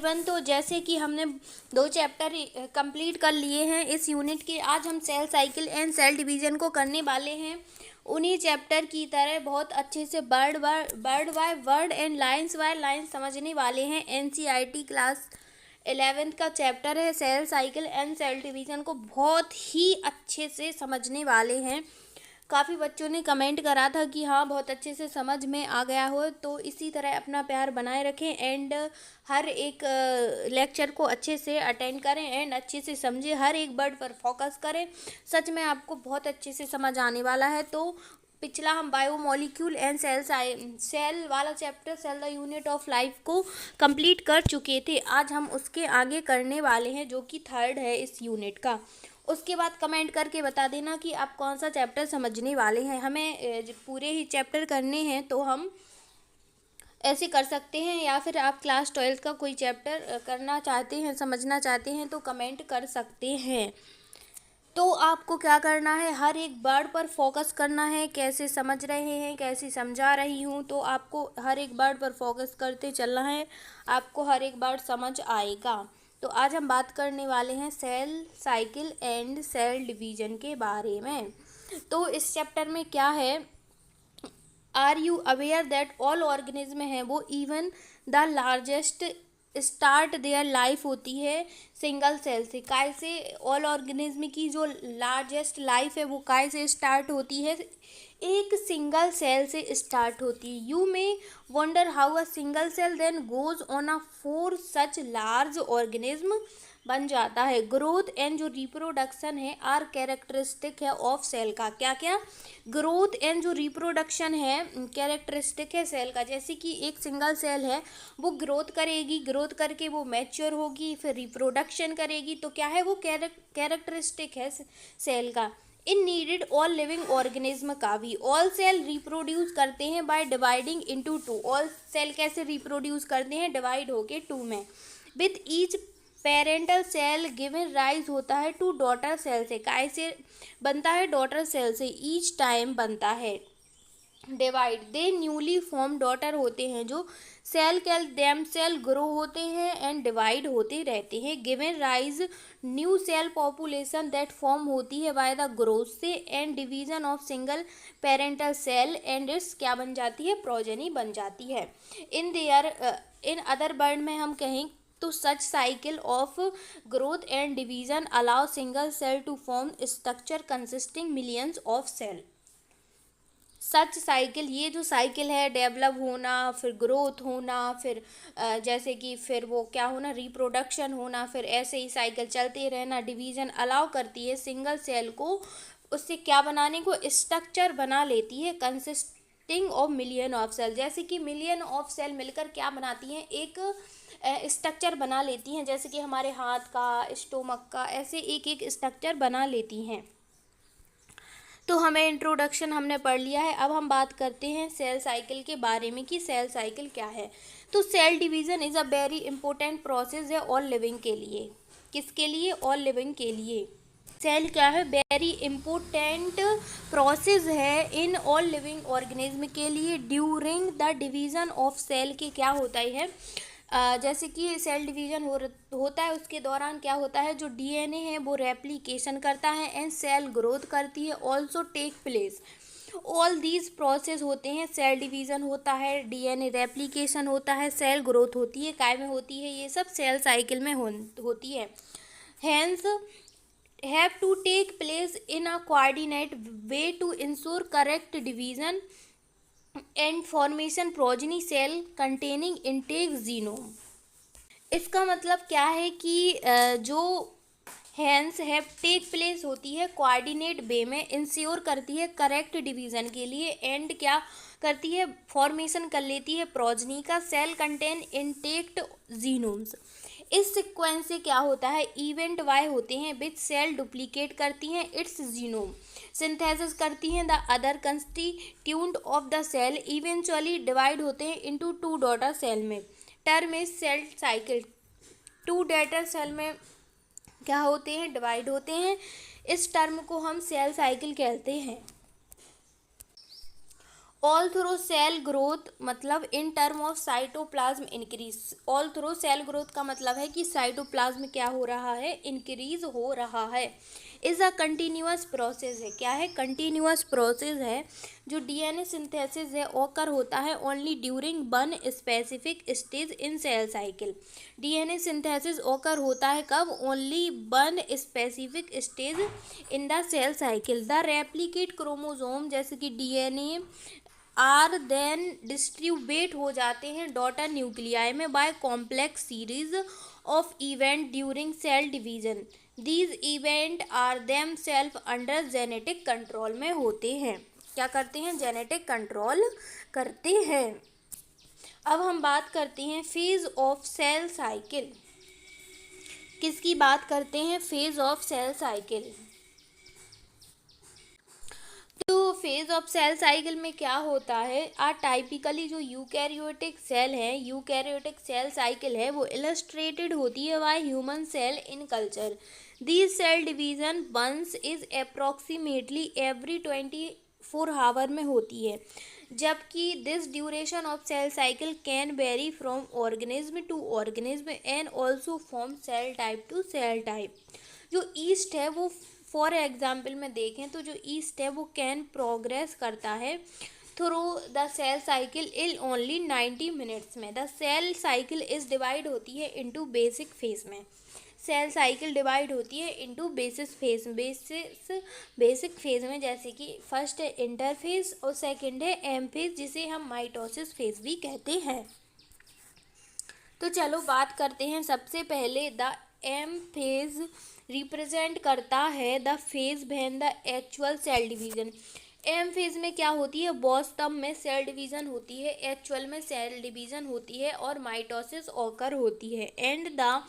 Everyone. तो जैसे कि हमने 2 चैप्टर कंप्लीट कर लिए हैं इस यूनिट के, आज हम cell cycle and cell division को करने वाले हैं। उन्हीं चैप्टर की तरह बहुत अच्छे से word by word and lines by lines समझने वाले हैं। एनसीईआरटी क्लास 11th का चैप्टर है cell cycle and cell division को बहुत ही अच्छे से समझने वाले हैं। काफ़ी बच्चों ने कमेंट करा था कि हाँ बहुत अच्छे से समझ में आ गया हो, तो इसी तरह अपना प्यार बनाए रखें एंड हर एक लेक्चर को अच्छे से अटेंड करें एंड अच्छे से समझें, हर एक वर्ड पर फोकस करें। सच में आपको बहुत अच्छे से समझ आने वाला है। तो पिछला हम बायोमोलिक्यूल एंड सेल वाला chapter cell the unit of life को कंप्लीट कर चुके थे। आज हम उसके आगे करने वाले हैं जो कि 3rd है इस यूनिट का। उसके बाद कमेंट करके बता देना कि आप कौन सा चैप्टर समझने वाले हैं। हमें पूरे ही चैप्टर करने हैं तो हम ऐसे कर सकते हैं, या फिर आप क्लास 12th का कोई चैप्टर करना चाहते हैं, समझना चाहते हैं तो कमेंट कर सकते हैं। तो आपको क्या करना है, हर एक वर्ड पर फोकस करना है। कैसे समझ रहे हैं, कैसे समझा रही हूँ, तो आपको हर एक वर्ड पर फोकस करते चलना है, आपको हर एक वर्ड समझ आएगा। तो आज हम बात करने वाले हैं cell cycle and cell division के बारे में। तो इस चैप्टर में क्या है, are you aware that all organism हैं वो even the largest start their life होती है सिंगल सेल से। काय से ऑल ऑर्गेनिज्म की जो लार्जेस्ट लाइफ है वो काय से स्टार्ट होती है, एक सिंगल सेल से स्टार्ट होती है। You may wonder how a single cell then goes on a 4 such large organism बन जाता है। ग्रोथ एंड जो रिप्रोडक्शन है आर कैरेक्टरिस्टिक है ऑफ सेल का। क्या क्या, ग्रोथ एंड जो रिप्रोडक्शन है कैरेक्टरिस्टिक है सेल का। जैसे कि एक सिंगल सेल है वो ग्रोथ करेगी, ग्रोथ करके वो मैच्योर होगी, फिर रिप्रोडक्शन करेगी, तो क्या है वो कैरेक्टरिस्टिक है सेल का। Indeed all living organism का भी ऑल सेल रिप्रोड्यूस करते हैं by dividing into 2। All cell कैसे रिप्रोड्यूस करते हैं, डिवाइड होके 2 में। With each parental cell given rise होता है टू डॉटर सेल से। काय से बनता है, डॉटर सेल से। ईच टाइम बनता है divide the newly form daughter होते हैं जो cell call them cell grow होते हैं एंड डिवाइड होते रहते हैं। Given rise new cell population that form होती है बाय द ग्रोथ से and division of single parental cell and its क्या बन जाती है, प्रोजेनी बन जाती है। इन अदर वर्ड में हम कहें तो such cycle of growth and division allow single cell to form structure consisting millions of cell. Such cycle, ये जो साइकिल है, डेवलप होना, फिर ग्रोथ होना, फिर जैसे कि फिर वो क्या होना, रिप्रोडक्शन होना, फिर ऐसे ही साइकिल चलते रहना। डिवीज़न अलाउ करती है सिंगल सेल को उससे क्या बनाने को, स्ट्रक्चर बना लेती है consisting of million of cell. जैसे कि मिलियन ऑफ सेल मिलकर क्या बनाती हैं, एक स्ट्रक्चर बना लेती हैं। जैसे कि हमारे हाथ का, स्टोमक का, ऐसे एक एक स्ट्रक्चर बना लेती हैं। तो हमें इंट्रोडक्शन हमने पढ़ लिया है। अब हम बात करते हैं सेल साइकिल के बारे में कि सेल साइकिल क्या है। तो cell division is a very important process है ऑल लिविंग के लिए। किसके लिए, ऑल लिविंग के लिए। सेल क्या है, वेरी इम्पोर्टेंट प्रोसेस है इन ऑल लिविंग ऑर्गेनिज्म के लिए। During the division of cell के क्या होता है, जैसे कि सेल डिवीज़न होता है उसके दौरान क्या होता है, जो डीएनए है वो रेप्लिकेशन करता है एंड सेल ग्रोथ करती है also take place. All these process होते हैं, सेल डिवीज़न होता है, डीएनए रेप्लिकेशन होता है, सेल ग्रोथ होती है। काय में होती है, ये सब सेल साइकिल में होती है। Hence have to take place in a coordinate way to ensure correct division and formation progeny cell containing intact genome. इसका मतलब क्या है कि जो हैंस हैव टेक प्लेस होती है कोऑर्डिनेट वे में, इंश्योर करती है करेक्ट डिवीज़न के लिए, एंड क्या करती है, फॉर्मेशन कर लेती है प्रोजेनी का। Cell contain intact genomes. इस सीक्वेंस से क्या होता है, इवेंट वाई होते हैं विच सेल डुप्लीकेट करती हैं इट्स जीनोम, सिंथेसिस करती हैं the other constituent of the cell, eventually divide होते हैं इनटू 2 डॉटर सेल में। Term is cell cycle. 2 daughter cell में क्या होते हैं, डिवाइड होते हैं। इस टर्म को हम सेल साइकिल कहते हैं। ऑल थ्रू सेल ग्रोथ मतलब in term of cytoplasm increase. All through cell growth का मतलब है कि साइटोप्लाज्म क्या हो रहा है, इंक्रीज हो रहा है। इज अ कंटिन्यूअस प्रोसेस है, क्या है, कंटिन्यूअस प्रोसेस है। जो डीएनए सिंथेसिस है ओकर होता है only during one specific stage in cell cycle. DNA synthesis occur होता है कब, only one specific stage in the cell cycle. The replicate chromosome जैसे कि डीएनए आर देन डिस्ट्रीब्यूट हो जाते हैं डॉटर न्यूक्लियाई में by complex series of event during cell division. These event are themselves under genetic control में होते हैं। क्या करते हैं, जेनेटिक कंट्रोल करते हैं। अब हम बात करते हैं फेज ऑफ सेल साइकिल। किसकी बात करते हैं, फेज ऑफ सेल साइकिल। तो फेज ऑफ सेल साइकिल में क्या होता है, टाइपिकली जो यूकैरियोटिक सेल है, यूकैरियोटिक सेल साइकिल है वो इलस्ट्रेटेड होती है by human cell in culture. This cell division once is approximately every 24 hour में होती है, जबकि this duration of cell cycle can vary from organism to organism and also from cell type to cell type. जो yeast है वो for example में देखें तो जो ईस्ट है वो कैन प्रोग्रेस करता है through the cell cycle in only 90 minutes में। The cell cycle is divide होती है इनटू बेसिक फेज में। सेल साइकिल डिवाइड होती है इनटू बेसिक फेज में, जैसे कि फर्स्ट है इंटरफेज और सेकंड है एम फेज जिसे हम माइटोसिस फेज भी कहते हैं। तो चलो बात करते हैं, सबसे पहले द एम फेज रिप्रेजेंट करता है the phase when the actual cell division. M phase में क्या होती है, वास्तव में सेल डिवीजन होती है, एक्चुअल में सेल डिवीजन होती है और माइटोसिस ऑकर होती है। एंड द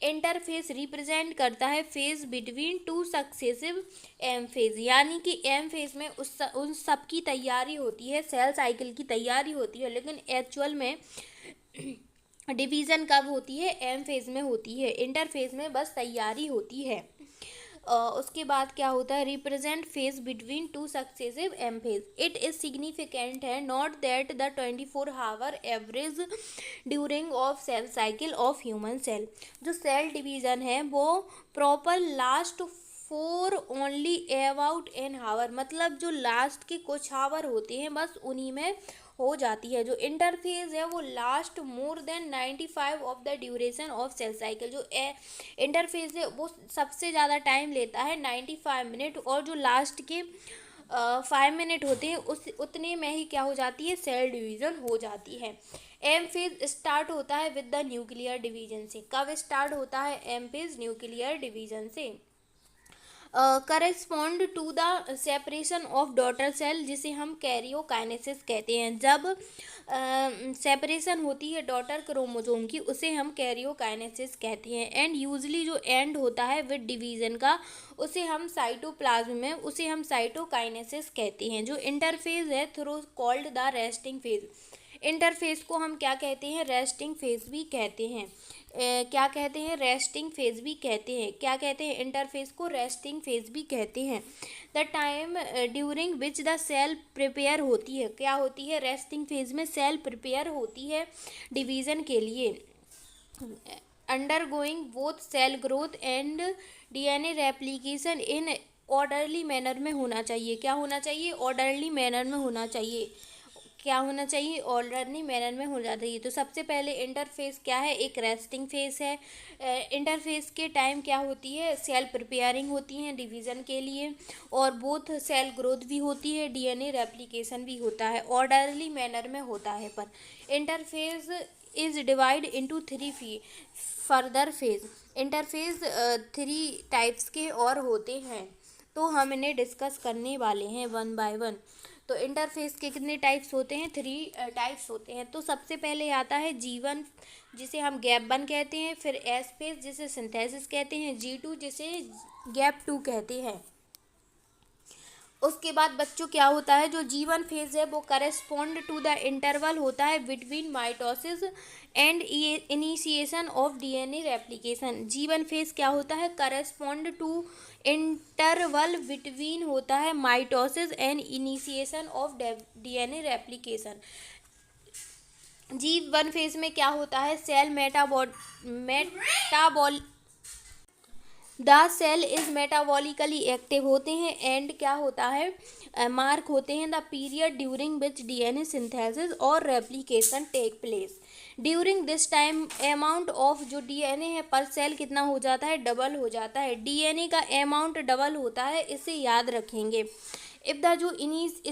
इंटरफेस रिप्रेजेंट करता है phase between two successive M phase, यानी कि एम फेज में उन सब की तैयारी होती है, सेल साइकिल की तैयारी होती है, लेकिन एक्चुअल में डिवीज़न कब होती है, एम फेज में होती है। इंटर फेज में बस तैयारी होती है। उसके बाद क्या होता है, represent phase between two successive M phase. It is significant है not that the 24 hour average during of cell cycle of human cell. जो सेल डिवीज़न है वो proper last for only about an hour, मतलब जो last के कुछ our होते हैं बस उन्हीं में हो जाती है। जो इंटरफेज है वो last more than 95 of the duration of cell cycle. जो इंटरफेज है वो सबसे ज़्यादा टाइम लेता है 95 मिनट, और जो लास्ट के 5 मिनट होते हैं उतने में ही क्या हो जाती है, सेल डिवीज़न हो जाती है। एम फेज स्टार्ट होता है विद द न्यूक्लियर डिवीजन से। कब स्टार्ट होता है एम फेज, न्यूक्लियर डिवीजन से। Correspond to the separation of daughter cell जिसे हम कैरियोकाइनेसिस कहते हैं। जब सेपरेशन होती है डॉटर क्रोमोसोम की उसे हम कैरियोकाइनेसिस कहते हैं। एंड यूजली जो एंड होता है विद डिवीजन का उसे हम साइटोप्लाज्म में उसे हम साइटोकाइनेसिस कहते हैं। जो इंटरफेज है through called the resting phase. Interphase को हम क्या कहते हैं, रेस्टिंग फेज भी कहते हैं। क्या कहते हैं, रेस्टिंग फेज भी कहते हैं। क्या कहते हैं, इंटरफेज को रेस्टिंग फेज भी कहते हैं। The time during which the cell prepare होती है, क्या होती है, रेस्टिंग फेज में सेल प्रिपेयर होती है डिवीज़न के लिए। Undergoing both cell growth and DNA replication in orderly manner में होना चाहिए। क्या होना चाहिए, ऑर्डरली मैनर में होना चाहिए। क्या होना चाहिए, ऑर्डरली मैनर में हो जाता है। तो सबसे पहले इंटरफेस क्या है, एक रेस्टिंग फेस है। इंटरफेस के टाइम क्या होती है, सेल प्रिपेयरिंग होती हैं डिवीज़न के लिए, और बोथ सेल ग्रोथ भी होती है, डीएनए रेप्लिकेशन भी होता है, ऑर्डरली मैनर में होता है। पर interface is divide into 3 further phase. Interface 3 types के और होते हैं, तो हम इन्हें डिस्कस करने वाले हैं वन बाय वन। तो इंटरफेस के कितने टाइप्स होते हैं, 3 टाइप्स होते हैं। तो सबसे पहले आता है G1 जिसे हम गैप 1 कहते हैं, फिर एस फेज जिसे सिंथेसिस कहते हैं, G2 जिसे गैप 2 कहते हैं। उसके बाद बच्चों क्या होता है, जो जीवन फेज है वो करेस्पॉन्ड टू द इंटरवल होता है between mitosis and initiation of DNA replication. G one phase क्या होता है, करेस्पॉन्ड टू इंटरवल बिटवीन होता है mitosis and initiation of DNA replication. G one phase में क्या होता है, cell metabolic the cell is metabolically active होते हैं एंड क्या होता है, मार्क होते हैं the period during which DNA synthesis और replication take place. During this time amount of जो डीएनए है पर सेल कितना हो जाता है, डबल हो जाता है। डीएनए का अमाउंट डबल होता है, इसे याद रखेंगे। इफ़ द जो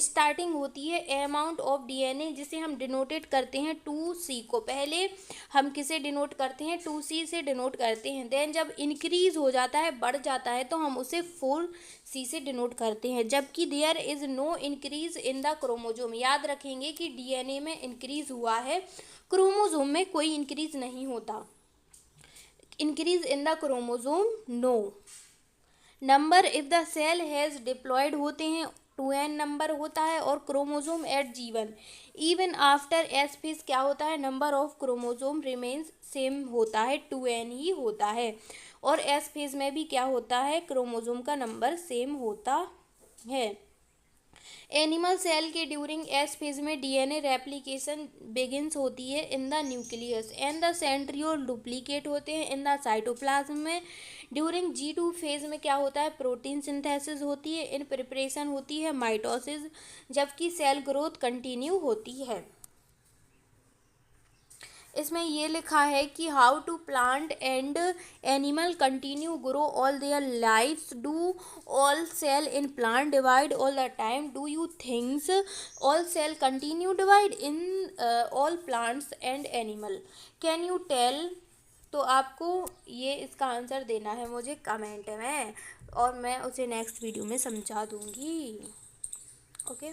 स्टार्टिंग होती है अमाउंट ऑफ डीएनए, जिसे हम डिनोटेड करते हैं 2C को, पहले हम किसे डिनोट करते हैं, 2C से डिनोट करते हैं। देन जब इंक्रीज हो जाता है, बढ़ जाता है, तो हम उसे 4C से डिनोट करते हैं। जबकि there is no increase in the chromosome, याद रखेंगे कि डीएनए में इंक्रीज हुआ है, क्रोमोजोम में कोई इंक्रीज नहीं होता। Increase in the chromosome no. Number if the cell has diploid होते हैं 2n नंबर होता है, और chromosome at G1 even after S phase क्या होता है, number of chromosome remains same होता है, 2n ही होता है। और S फेज में भी क्या होता है, क्रोमोजोम का नंबर सेम होता है। एनिमल सेल के ड्यूरिंग एस फेज में डीएनए रेप्लिकेशन बिगिंस होती है in the nucleus and the centriole duplicate होते हैं इन द साइटोप्लाज्म में। ड्यूरिंग G2 फेज में क्या होता है, प्रोटीन सिंथेसिस होती है, इन प्रिपरेशन होती है माइटोसिस, जबकि सेल ग्रोथ कंटिन्यू होती है। इसमें ये लिखा है कि how to plant and animal continue grow all their lifes, do all cell in plant divide all the time, do you thinks all cell continue divide in all plants and animal, can you tell. तो आपको ये इसका answer देना है मुझे comment में, और मैं उसे नेक्स्ट वीडियो में समझा दूँगी। ओके।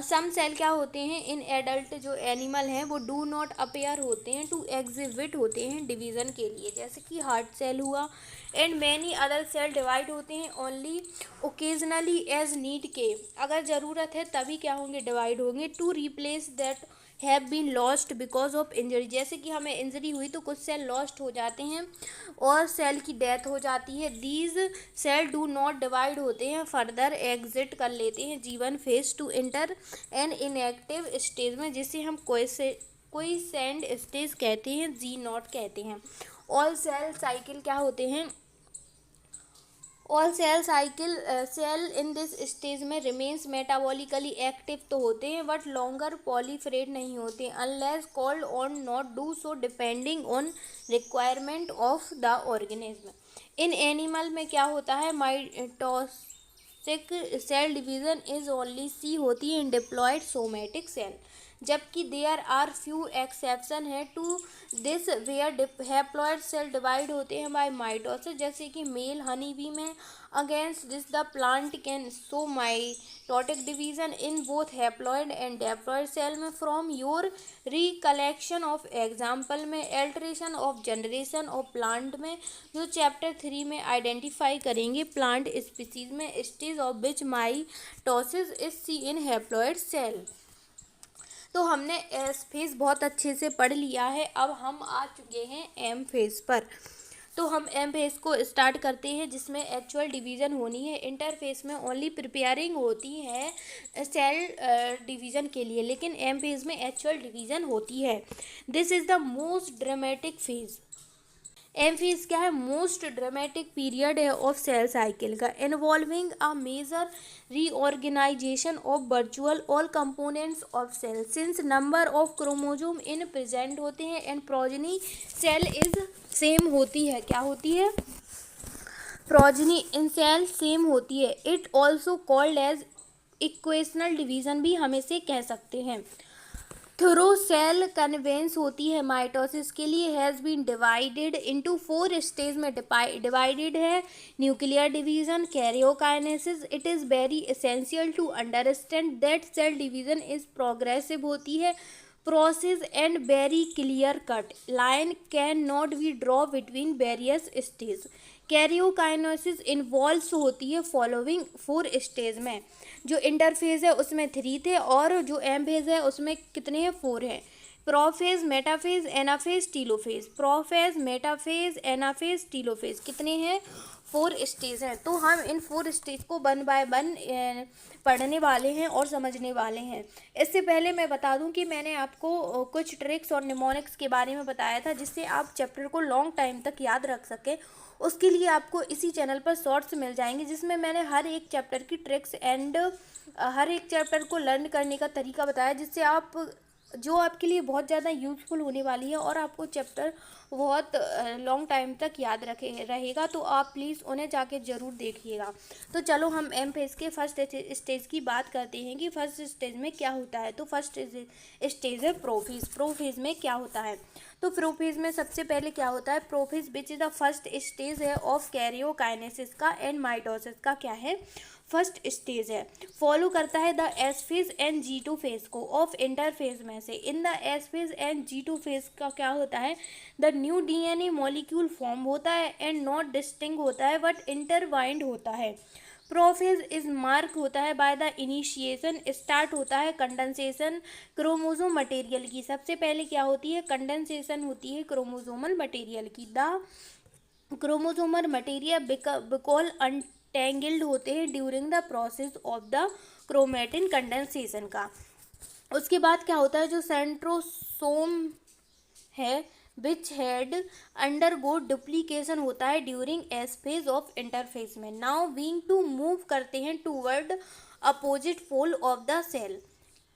सम सेल क्या होते हैं, इन एडल्ट जो एनिमल हैं वो डू नॉट अपेयर होते हैं टू एग्जिबिट होते हैं डिवीज़न के लिए, जैसे कि हार्ट सेल हुआ। And many other cell divide होते हैं ओनली ओकेजनली एज नीड के, अगर ज़रूरत है तभी क्या होंगे, डिवाइड होंगे। To replace that have been lost because of injury, जैसे कि हमें इंजरी हुई तो कुछ सेल लॉस्ट हो जाते हैं और सेल की डेथ हो जाती है। These cell do not divide होते हैं, फर्दर एग्जिट कर लेते हैं G one phase to enter an inactive stage में, जिसे हम कोई सेंड स्टेज कहते हैं, G0 कहते हैं। ऑल सेल साइकिल क्या होते हैं, all cell cycle cell in this stage में रिमेन्स मेटाबॉलिकली एक्टिव तो होते हैं बट लॉन्गर पॉलीफरेट नहीं होते, unless called on not do so depending on requirement of the organism. In animal में क्या होता है, mitotic cell division is only see होती है इन डिप्लॉयड सोमेटिक सेल, जबकि देयर आर फ्यू एक्सेप्शन है to this where haploid cell divide होते हैं बाय माइटोसिस, जैसे कि मेल हनी बी में। Against this the plant can show mitotic division in both haploid and diploid cell में। From your recollection of example में alteration of generation of plant में जो chapter 3 में आइडेंटिफाई करेंगे plant species में, stage of which mitosis is see in haploid cell. तो हमने S phase बहुत अच्छे से पढ़ लिया है, अब हम आ चुके हैं एम फेज पर। तो हम एम फेज को स्टार्ट करते हैं, जिसमें एक्चुअल डिवीज़न होनी है। इंटरफेस में ओनली प्रिपेयरिंग होती है सेल डिवीज़न के लिए, लेकिन एम फेज में एक्चुअल डिवीज़न होती है। This is the most dramatic phase. M phase क्या है, मोस्ट ड्रामेटिक पीरियड है ऑफ सेल साइकिल का, involving a major reorganisation of virtual all components of cell, since number of chromosome in present होते हैं and progeny cell is same होती है। क्या होती है, प्रोजेनी इन सेल सेम होती है। It also called as equational division भी हम इसे कह सकते हैं। थ्रू सेल कन्वेंस होती है माइटोसिस के लिए, has been divided into 4 stage में डिवाइडेड है। Nuclear division, karyokinesis. It is very essential to understand that cell division is progressive होती है, process and very clear cut line cannot be drawn between various stages. Karyokinesis involve होती है following 4 stage में। जो interphase है उसमें 3 थे और जो एमफेज है उसमें कितने हैं, 4 हैं। Prophase, metaphase, anaphase, telophase. Prophase, metaphase, anaphase, telophase कितने हैं, 4 स्टेज हैं। तो हम इन 4 स्टेज को 1 बाय 1 पढ़ने वाले हैं और समझने वाले हैं। इससे पहले मैं बता दूं कि मैंने आपको कुछ ट्रिक्स और निमोनिक्स के बारे में बताया था जिससे आप चैप्टर को लॉन्ग टाइम तक याद रख सकें। उसके लिए आपको इसी चैनल पर शॉर्ट्स मिल जाएंगे जिसमें मैंने हर एक चैप्टर की ट्रिक्स एंड हर एक चैप्टर को लर्न करने का तरीका बताया, जिससे आप जो आपके लिए बहुत ज़्यादा यूज़फुल होने वाली है और आपको चैप्टर बहुत लॉन्ग टाइम तक याद रहेगा। तो आप प्लीज़ उन्हें जाके ज़रूर देखिएगा। तो चलो हम एम फेज के फर्स्ट स्टेज की बात करते हैं कि फर्स्ट स्टेज में क्या होता है। तो फर्स्ट स्टेज है प्रोफेज। प्रोफेज में क्या होता है, तो प्रोफेज में सबसे पहले क्या होता है, prophase which is the first stage है ऑफ कैरियोकाइनेसिस का एंड माइटोसिस का क्या है, फर्स्ट स्टेज है। फॉलो करता है the S phase and G2 phase को ऑफ इंटरफेज में से। In the S phase and G2 phase का क्या होता है, the new DNA molecule form होता है एंड नॉट डिस्टिंक्ट होता है बट इंटरवाइंड होता है। प्रोफेज इज मार्क होता है बाय द इनिशिएशन, स्टार्ट होता है कंडेंसेशन क्रोमोसोम मटेरियल की। सबसे पहले क्या होती है, कंडेंसेशन होती है क्रोमोसोमल मटेरियल की। द क्रोमोसोमल मटेरियल बिकॉल अनटेंगल्ड होते हैं during the process of the chromatin condensation का। उसके बाद क्या होता है, जो सेंट्रोसोम है विच हैड अंडरगो डुप्लीकेशन होता है during S phase of interphase में। नाउ बीइंग टू मूव करते हैं toward opposite pole of the cell.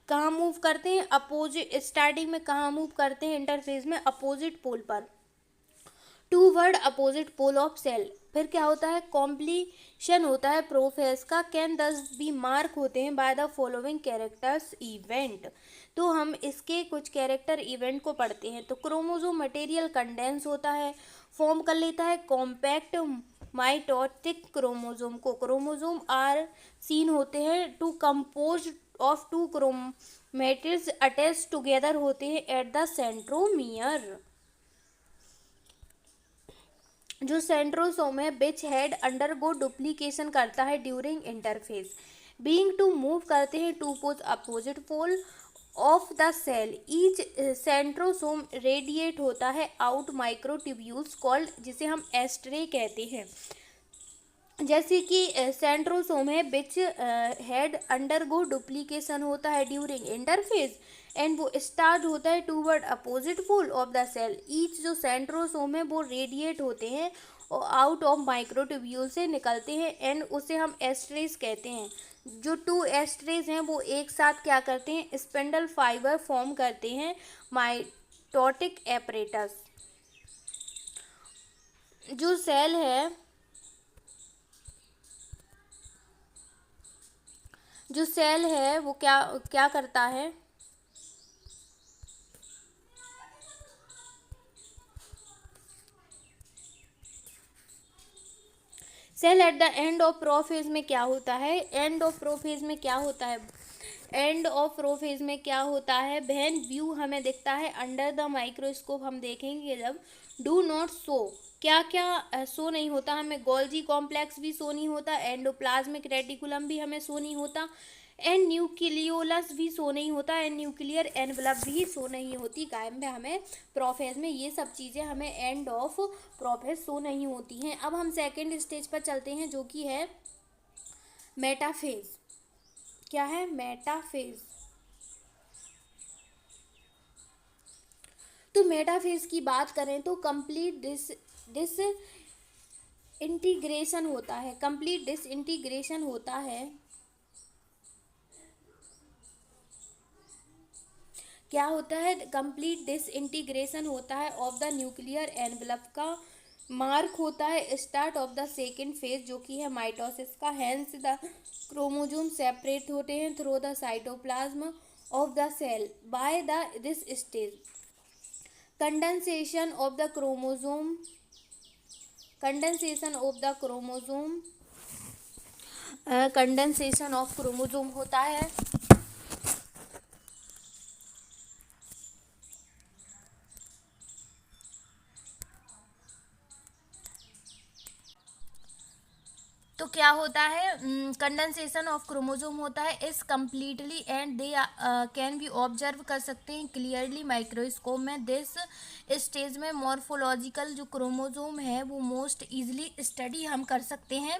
कहाँ मूव करते हैं, अपोजिट, स्टार्टिंग में कहाँ मूव करते हैं, इंटरफेज में अपोजिट पोल पर, toward opposite pole of cell. फिर क्या होता है, कॉम्प्लीशन होता है प्रोफेज का, कैन दस बी मार्क होते हैं by the following characters event. तो हम इसके कुछ कैरेक्टर इवेंट को पढ़ते हैं। तो क्रोमोसोम मटेरियल कंडेंस होता है, फॉर्म कर लेता है कॉम्पैक्ट माइटोटिक क्रोमोसोम को। क्रोमोसोम आर सीन होते हैं टू कंपोज ऑफ 2 क्रोमेटिड्स अटैच टुगेदर होते हैं एट द सेंट्रोमियर। जो सेंट्रोसोम है विच हैड अंडरगो डुप्लीकेशन करता है during interphase. Being to move करते हैं to pose opposite pole of the cell. Each centrosome radiate होता है आउट माइक्रोट्यूब्यूल्स कॉल्ड, जिसे हम एस्ट्रे कहते हैं। जैसे कि सेंट्रोसोम है विच हैड अंडरगो डुप्लीकेशन होता है ड्यूरिंग इंटरफेज एंड वो स्टार्ट होता है toward opposite pole of the cell. Each जो सेंट्रोसोम है वो रेडिएट होते हैं और आउट ऑफ माइक्रोट्यूब्यूल से निकलते हैं एंड उसे हम एस्ट्रेज कहते हैं। जो 2 एस्ट्रेज हैं वो एक साथ क्या करते हैं, स्पिंडल फाइबर फॉर्म करते हैं माइटोटिक एपरेटस। जो सेल है, जो सेल है वो क्या क्या करता है, cell at the end of prophase में क्या होता है, एंड ऑफ प्रोफेज में क्या होता है, एंड ऑफ प्रोफेज में क्या होता है, व्हेन व्यू हमें दिखता है अंडर द माइक्रोस्कोप। हम देखेंगे जब डू नॉट शो, क्या क्या शो नहीं होता हमें, गोल्जी कॉम्प्लेक्स भी शो नहीं होता, एंडोप्लाज्मिक रेटिकुलम भी हमें शो नहीं होता, एंड न्यूक्लियोलस भी शो नहीं होता, एंड न्यूक्लियर एनवलप भी शो नहीं होती। गायब में हमें प्रोफेज में ये सब चीज़ें हमें एंड ऑफ प्रोफेज शो नहीं होती हैं। अब हम सेकेंड स्टेज पर चलते हैं जो कि है मेटाफेज। क्या है, मेटाफेज। तो मेटाफेज की बात करें तो कंप्लीट डिस इंटीग्रेशन होता है, कंप्लीट डिसइंटीग्रेशन होता है। क्या होता है, कंप्लीट डिसइंटीग्रेशन होता है ऑफ द न्यूक्लियर एनवलप का। मार्क होता है start of the second phase जो कि है माइटोसिस का। हैंस द क्रोमोसोम सेपरेट होते हैं through the cytoplasm of the cell by the this stage. Condensation of the chromosome, condensation of the chromosome, condensation of chromosome होता है। तो क्या होता है, कंडेंसेशन ऑफ क्रोमोसोम होता है इस completely and they can be observe कर सकते हैं क्लियरली माइक्रोस्कोप में। दिस स्टेज में मॉर्फोलॉजिकल जो क्रोमोसोम है वो मोस्ट इजीली स्टडी हम कर सकते हैं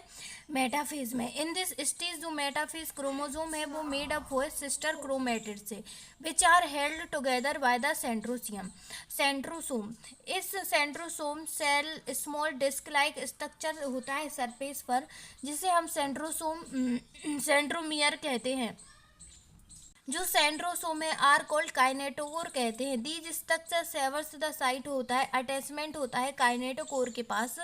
मेटाफेज में। इन दिस स्टेज जो मेटाफेज क्रोमोसोम है वो मेड अप हो सिस्टर क्रोमेटिड से which are held together by the centrosome. इस centrosome cell small disc like structure होता है सरफेस पर जिसे हम सेंट्रोमियर कहते हैं। जो सेंट्रोसोम है आर कॉल्ड काइनेटोकोर कहते हैं। दीज स्ट्रक्चर सेवर्स द साइट होता है अटैचमेंट होता है काइनेटोकोर के पास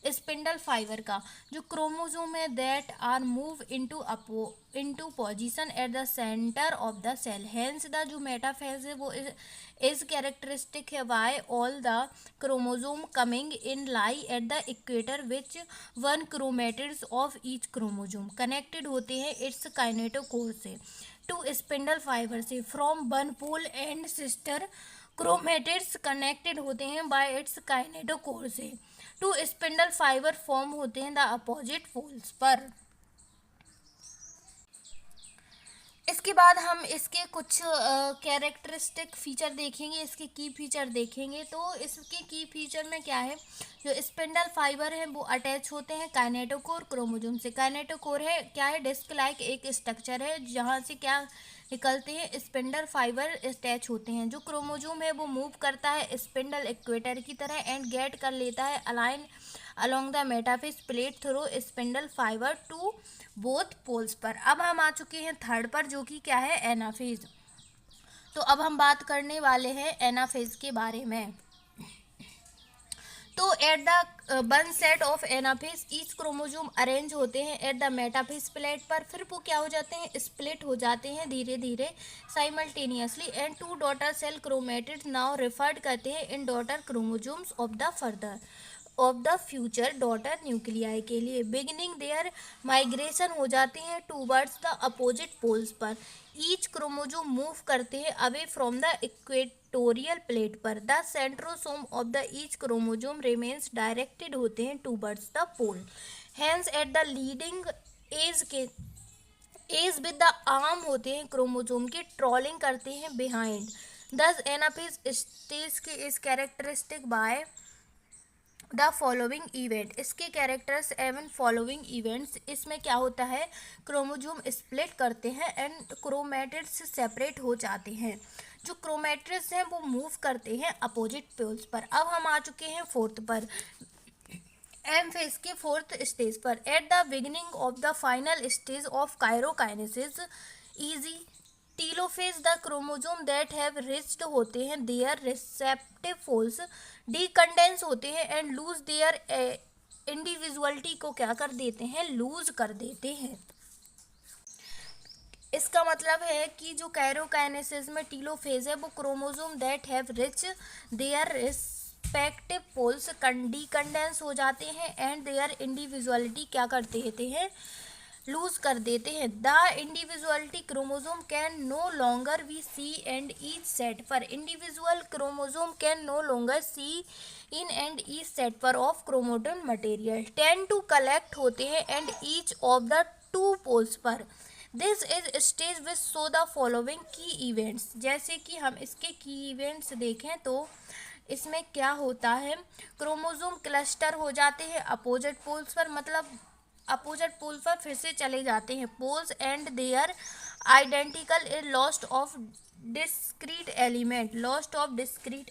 स्पिंडल फाइबर का। जो क्रोमोसोम है that are move into position at the centre of the cell. Hence the जो मेटाफेज है वो इज कैरेक्टरिस्टिक है by all the chromosome coming in lie at the equator which one chromatids of each chromosome connected होते हैं its kinetochore से to spindle fibre से from one pole and sister chromatids connected होते हैं by its kinetochore से to spindle fibre form होते हैं the opposite poles पर। इसके बाद हम इसके कुछ कैरेक्टरिस्टिक फीचर देखेंगे, इसके की फीचर देखेंगे। तो इसके की फीचर में क्या है, जो स्पिंडल फाइबर है वो अटैच होते हैं काइनेटोकोर क्रोमोसोम से। काइनेटोकोर है क्या है, डिस्क लाइक एक स्ट्रक्चर है जहाँ से क्या निकलते हैं स्पिंडल फाइबर अटैच होते हैं। जो क्रोमोसोम है वो मूव करता है स्पिंडल इक्वेटर की तरह एंड गेट कर लेता है align along the metaphase plate through spindle fibre to both poles पर। अब हम आ चुके हैं थर्ड पर जो कि क्या है एनाफेज। तो अब हम बात करने वाले हैं एनाफेज के बारे में। तो at the one set of anaphase each chromosome arrange होते हैं एट द मेटाफेज प्लेट पर, फिर वो क्या हो जाते हैं स्प्लिट हो जाते हैं धीरे धीरे simultaneously and two daughter cell chromatids now referred करते हैं in daughter chromosomes of the future daughter nuclei के लिए बिगिनिंग देयर माइग्रेशन हो जाते हैं टूवर्ड्स द अपोजिट पोल्स पर। ईच क्रोमोसोम मूव करते हैं away from the equatorial plate पर। The centrosome of the each chromosome remains directed होते हैं towards the pole. Hence at the leading edge with the arm होते हैं chromosome के trawling करते हैं बिहाइंड। दस एनाफेज स्टेज के इस characteristic by the following event. इसके कैरेक्टर्स एवं फॉलोइंग इवेंट्स, इसमें क्या होता है क्रोमोसोम स्प्लिट करते हैं एंड क्रोमेटिड्स सेपरेट हो जाते हैं। जो क्रोमेटिड्स हैं वो मूव करते हैं अपोजिट पोल्स पर। अब हम आ चुके हैं फोर्थ पर, एम फेज के फोर्थ स्टेज पर। At the beginning of the final stage of karyokinesis e g telophase the chromosome that have reached होते हैं देयर रिसेप्टिव पोल्स डीकंडेंस होते हैं एंड लूज देयर इंडिविजुअलिटी को क्या कर देते हैं लूज कर देते हैं। इसका मतलब है कि जो काइरोकाइनेसिस में टीलोफेज है वो chromosome that have reach their respective poles decondense हो जाते हैं एंड देयर इंडिविजुअलिटी क्या कर देते हैं लूज कर देते हैं। The individuality chromosome can no longer we see and each set पर। Individual chromosome can no longer see in and each set पर of chromosome material tend to collect होते हैं and each of the two poles पर। This is stage which show the following key events. जैसे कि हम इसके की events देखें तो इसमें क्या होता है क्रोमोसोम क्लस्टर हो जाते हैं अपोजिट पोल्स पर, मतलब अपोजिट पोल पर फिर से चले जाते हैं poles and their identical is lost of discrete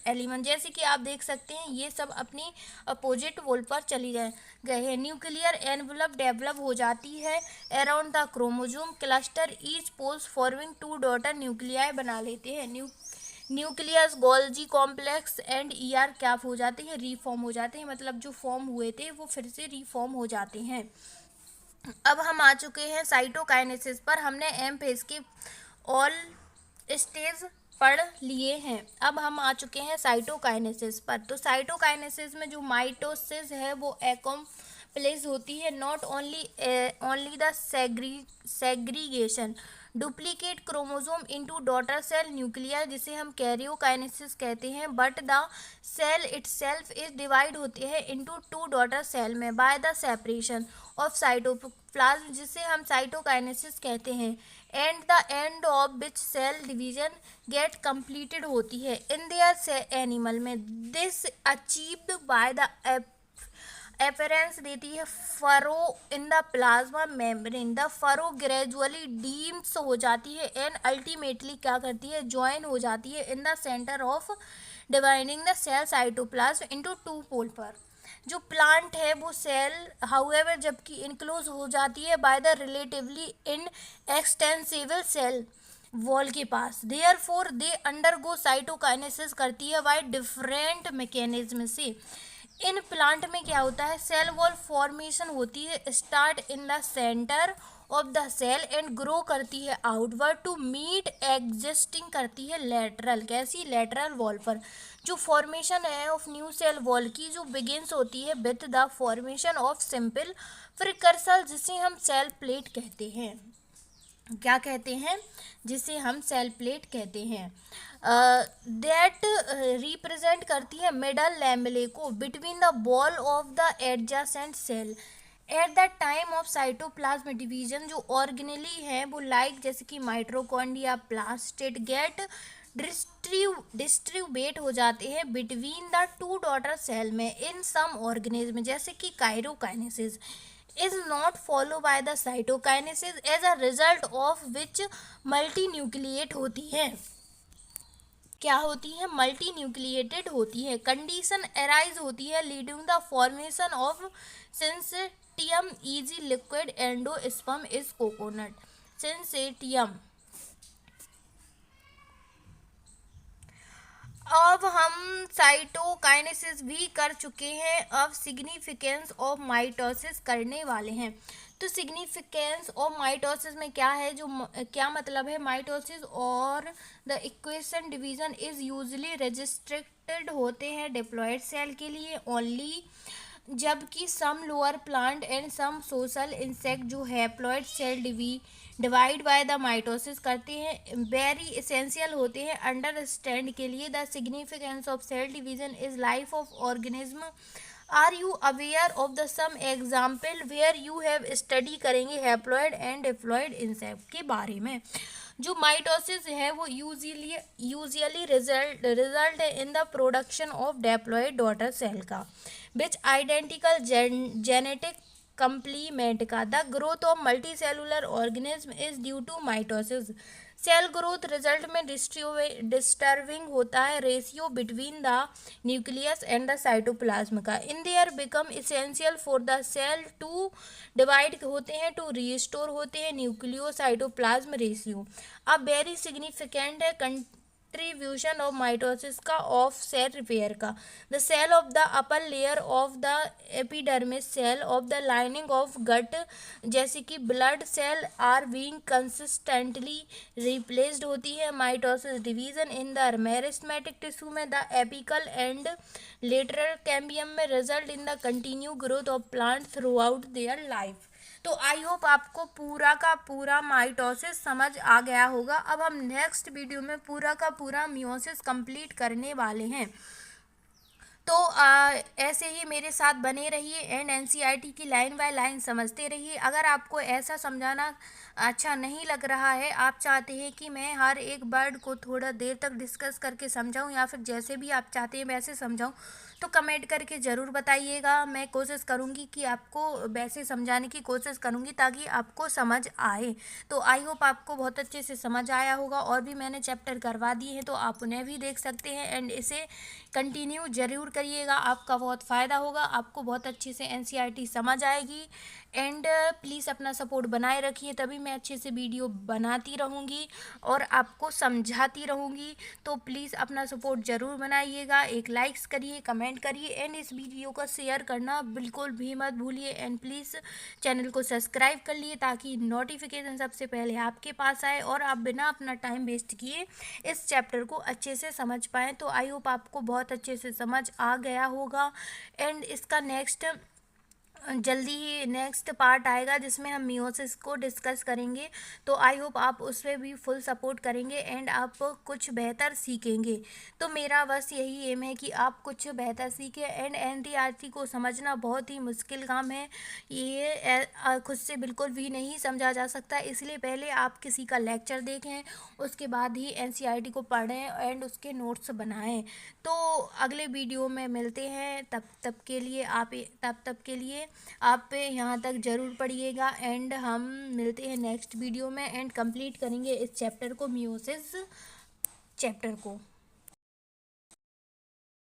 element जैसे कि आप देख सकते हैं ये सब अपनी अपोजिट पोल पर चली गए हैं। न्यूक्लियर एनवलप डेवलप हो जाती है around the chromosome cluster each poles forming two daughter nuclei बना लेते हैं। Nucleus Golgi complex and ER क्या हो जाते हैं रीफॉर्म हो जाते हैं, मतलब जो फॉर्म हुए थे वो फिर से रीफॉर्म हो जाते हैं। अब हम आ चुके हैं साइटोकाइनेसिस पर। हमने एम फेज के ऑल स्टेज पढ़ लिए हैं। अब हम आ चुके हैं साइटोकाइनेसिस पर। तो साइटोकाइनेसिस में जो माइटोसिस है वो एक्कम्प्लिश होती है not only the segregation duplicate chromosome into daughter cell nuclear, जिसे हम कैरियोकाइनेसिस कहते हैं। But the cell itself is divide होती है इनटू टू डॉटर सेल में by the separation of cytoplasm, जिसे हम साइटोकाइनेसिस कहते हैं। And the end of which cell division get completed होती है इन देयर एनिमल में। This achieved by the appearance देती है furrow in the plasma membrane. The furrow gradually deems हो जाती है एंड अल्टीमेटली क्या करती है, ज्वाइन हो जाती है in the centre of dividing the cell cytoplasm into two pole पर। जो प्लांट है वो सेल हाउएवर जबकि इनक्लोज हो जाती है by the relatively in extensible cell wall के पास। देयरफॉर दे अंडरगो साइटोकाइनेसिस करती है बाय डिफरेंट मैकेनिज्म से। इन प्लांट में क्या होता है, सेल वॉल फॉर्मेशन होती है start in the centre of the cell and grow करती है आउटवर्ड टू मीट एग्जिस्टिंग करती है लेटरल, कैसी लेटरल वॉल पर। जो फॉर्मेशन है ऑफ न्यू सेल वॉल की जो बिगिंस होती है with the formation of simple precursor, जिसे हम सेल प्लेट कहते हैं। क्या कहते हैं, जिसे हम सेल प्लेट कहते हैं। दैट रिप्रेजेंट करती है मिडल लैमेले को between the wall of the adjacent cell at the time of cytoplasm division. जो ऑर्गेनेली है वो लाइक जैसे कि माइटोकॉन्ड्रिया प्लास्टिड गेट डिस्ट्रीब्यूट हो जाते हैं between the two daughter cell में इन सम ऑर्गेनिज्म, जैसे कि karyokinesis is not followed by the cytokinesis as a result of which मल्टीन्यूक्लिएट होती है। क्या होती है, मल्टीन्यूक्लिएटेड होती है। कंडीशन अराइज होती है leading the formation of syncytium e g liquid endosperm is coconut. Syncytium. अब हम साइटोकाइनेसिस भी कर चुके हैं, अब सिग्निफिकेंस ऑफ माइटोसिस करने वाले हैं। तो सिग्निफिकेंस ऑफ माइटोसिस में क्या है, जो क्या मतलब है, माइटोसिस और the equation division is usually restricted होते हैं डिप्लॉयड सेल के लिए ओनली, जबकि some lower plant and some social insect जो haploid cell divide by the mitosis करते हैं वेरी एसेंशियल होते हैं अंडरस्टैंड के लिए the significance of cell division is life of organism. Are you aware of the some example where you have study करेंगे haploid and diploid insect के बारे में। जो माइटोसिस है वो यूजुअली रिजल्ट है in the production of diploid daughter cell का which identical genetic complement का। The growth of multicellular organism is due to mitosis. Cell growth result में डिस्टर्बिंग होता है ratio between the nucleus and the cytoplasm का। In there become essential for the cell to divide होते हैं to restore होते हैं nucleo cytoplasm ratio. अब very significant है कंट्रीब्यूशन ऑफ माइटोसिस का ऑफ सेल रिपेयर का। The cell of the upper layer of the epidermis cell of the lining of gut जैसे कि blood cell are being consistently replaced होती है। Mitosis division in the meristematic tissue में the apical and lateral cambium में result in the continue growth of plant throughout their life. तो I hope आपको पूरा का पूरा माइटोसिस समझ आ गया होगा। अब हम नेक्स्ट वीडियो में पूरा का पूरा मियोसिस कंप्लीट करने वाले हैं। तो ऐसे ही मेरे साथ बने रहिए एंड एनसीईआरटी की लाइन बाय लाइन समझते रहिए। अगर आपको ऐसा समझाना अच्छा नहीं लग रहा है, आप चाहते हैं कि मैं हर एक वर्ड को थोड़ा देर तक डिस्कस करके समझाऊं या फिर जैसे भी आप चाहते हैं वैसे समझाऊं, तो कमेंट करके ज़रूर बताइएगा। मैं कोशिश करूंगी कि आपको वैसे समझाने की कोशिश करूंगी ताकि आपको समझ आए। तो आई होप आपको बहुत अच्छे से समझ आया होगा। और भी मैंने चैप्टर करवा दिए हैं तो आप उन्हें भी देख सकते हैं एंड इसे कंटिन्यू ज़रूर करिएगा, आपका बहुत फ़ायदा होगा, आपको बहुत अच्छे से एनसीईआरटी समझ आएगी। एंड प्लीज़ अपना सपोर्ट बनाए रखिए, तभी मैं अच्छे से वीडियो बनाती रहूँगी और आपको समझाती रहूँगी। तो प्लीज़ अपना सपोर्ट ज़रूर बनाइएगा, एक लाइक्स करिए, कमेंट करिए एंड इस वीडियो को शेयर करना बिल्कुल भी मत भूलिए। एंड प्लीज़ चैनल को सब्सक्राइब कर लिए ताकि नोटिफिकेशन सबसे पहले आपके पास आए और आप बिना अपना टाइम वेस्ट किए इस चैप्टर को अच्छे से समझ पाएँ। तो आई होप आपको बहुत अच्छे से समझ आ गया होगा। एंड इसका नेक्स्ट जल्दी ही नेक्स्ट पार्ट आएगा जिसमें हम मियोसिस को डिस्कस करेंगे। तो आई होप आप उसमें भी फुल सपोर्ट करेंगे एंड आप कुछ बेहतर सीखेंगे। तो मेरा बस यही एम है कि आप कुछ बेहतर सीखें। एंड एनसीईआरटी को समझना बहुत ही मुश्किल काम है, ये खुद से बिल्कुल भी नहीं समझा जा सकता, इसलिए पहले आप किसी का लेक्चर देखें, उसके बाद ही एनसीईआरटी को पढ़ें एंड उसके नोट्स बनाएं। तो अगले वीडियो में मिलते हैं, तब के लिए आप यहाँ तक ज़रूर पढ़िएगा एंड हम मिलते हैं नेक्स्ट वीडियो में एंड कंप्लीट करेंगे इस चैप्टर को, मियोसिस चैप्टर को।